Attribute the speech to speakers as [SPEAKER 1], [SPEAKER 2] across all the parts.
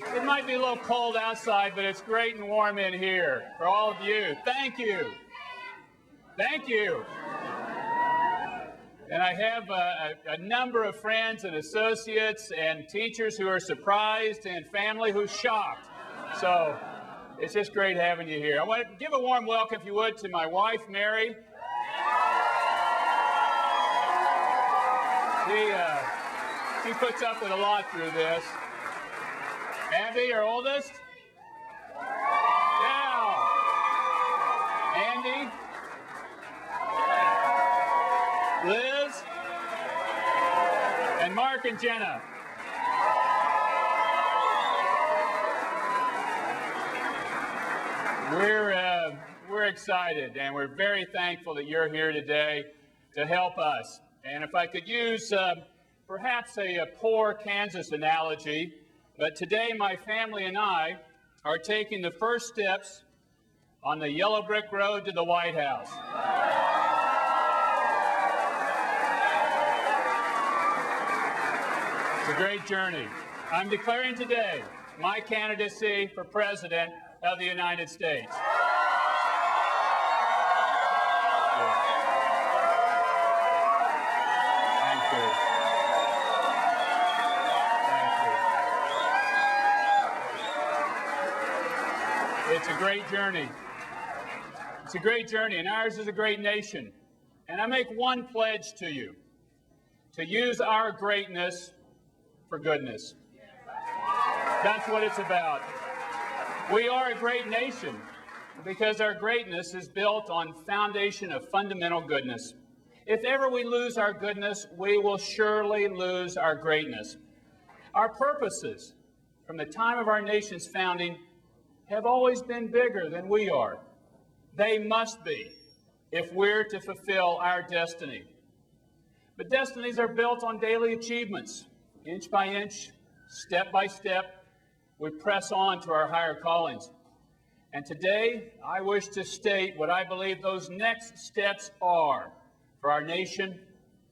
[SPEAKER 1] It might be a little cold outside, but it's great and warm in here for all of you. Thank you. Thank you. And I have a number of friends and associates and teachers who are surprised and family who's shocked. So it's just great having you here. I want to give a warm welcome, if you would, to my wife, Mary. She puts up with a lot through this. Abby, our oldest. Yeah. Andy. Liz. And Mark and Jenna. We're excited, and we're very thankful that you're here today to help us. And if I could use perhaps a poor Kansas analogy, but today my family and I are taking the first steps on the yellow brick road to the White House. It's a great journey. I'm declaring today my candidacy for President of the United States. It's a great journey. It's a great journey, and ours is a great nation. And I make one pledge to you, to use our greatness for goodness. That's what it's about. We are a great nation because our greatness is built on foundation of fundamental goodness. If ever we lose our goodness, we will surely lose our greatness. Our purposes from the time of our nation's founding have always been bigger than we are. They must be if we're to fulfill our destiny. But destinies are built on daily achievements. Inch by inch, step by step, we press on to our higher callings. And today, I wish to state what I believe those next steps are for our nation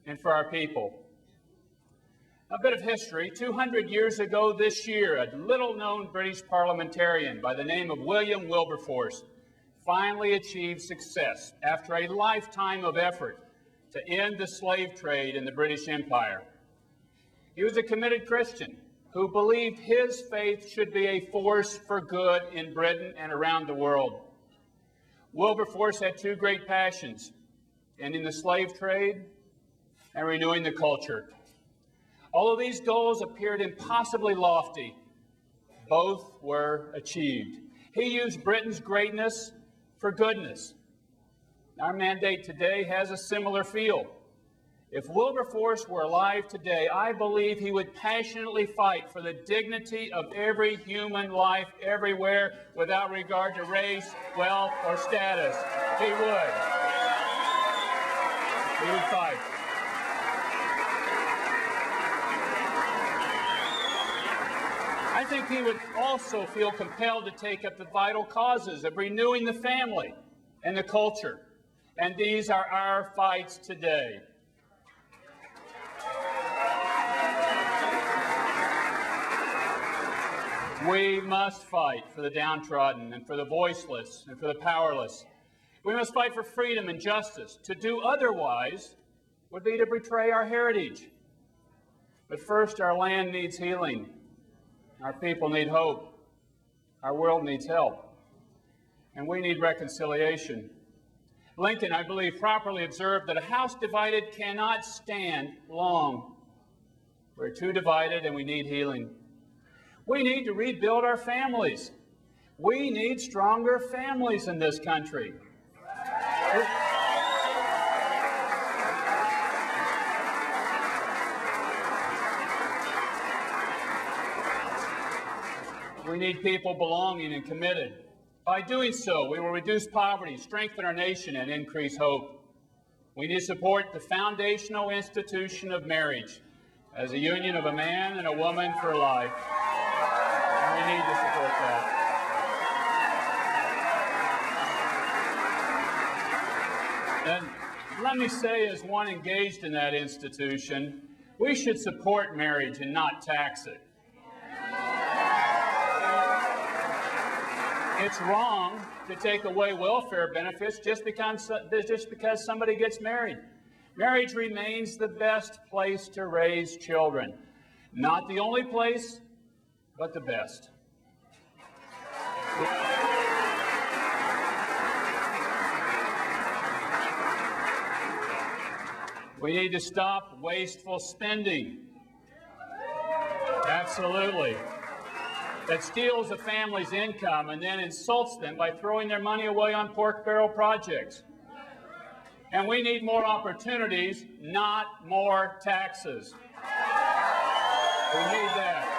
[SPEAKER 1] and for our people. A bit of history. 200 years ago this year, a little-known British parliamentarian by the name of William Wilberforce finally achieved success after a lifetime of effort to end the slave trade in the British Empire. He was a committed Christian who believed his faith should be a force for good in Britain and around the world. Wilberforce had two great passions: ending the slave trade and renewing the culture. Although these goals appeared impossibly lofty, both were achieved. He used Britain's greatness for goodness. Our mandate today has a similar feel. If Wilberforce were alive today, I believe he would passionately fight for the dignity of every human life everywhere without regard to race, wealth, or status. He would. He would fight. I think he would also feel compelled to take up the vital causes of renewing the family and the culture. And these are our fights today. We must fight for the downtrodden and for the voiceless and for the powerless. We must fight for freedom and justice. To do otherwise would be to betray our heritage. But first, our land needs healing. Our people need hope. Our world needs help. And we need reconciliation. Lincoln, I believe, properly observed that a house divided cannot stand long. We're too divided and we need healing. We need to rebuild our families. We need stronger families in this country. We need people belonging and committed. By doing so, we will reduce poverty, strengthen our nation, and increase hope. We need to support the foundational institution of marriage as a union of a man and a woman for life. And we need to support that. And let me say, as one engaged in that institution, we should support marriage and not tax it. It's wrong to take away welfare benefits just because somebody gets married. Marriage remains the best place to raise children. Not the only place, but the best. We need to stop wasteful spending. Absolutely. That steals a family's income and then insults them by throwing their money away on pork barrel projects. And we need more opportunities, not more taxes. We need that.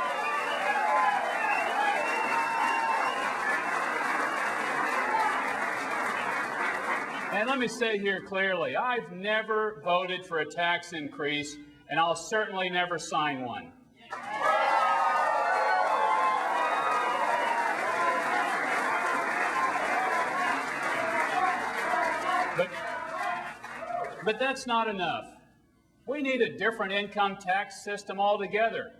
[SPEAKER 1] And let me say here clearly, I've never voted for a tax increase, and I'll certainly never sign one. But that's not enough. We need a different income tax system altogether.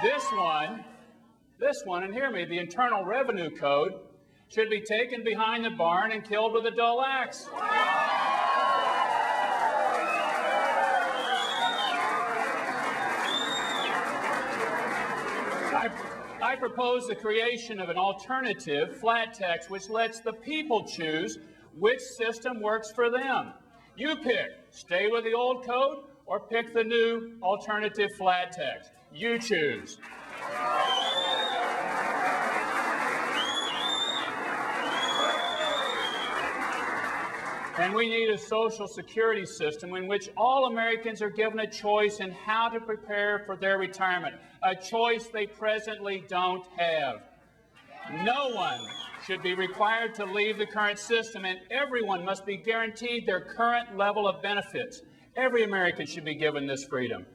[SPEAKER 1] This one, and hear me, the Internal Revenue Code should be taken behind the barn and killed with a dull axe. I propose the creation of an alternative flat tax which lets the people choose which system works for them. You pick, stay with the old code or pick the new alternative flat tax. You choose. And we need a Social Security system in which all Americans are given a choice in how to prepare for their retirement, a choice they presently don't have. No one should be required to leave the current system, and everyone must be guaranteed their current level of benefits. Every American should be given this freedom.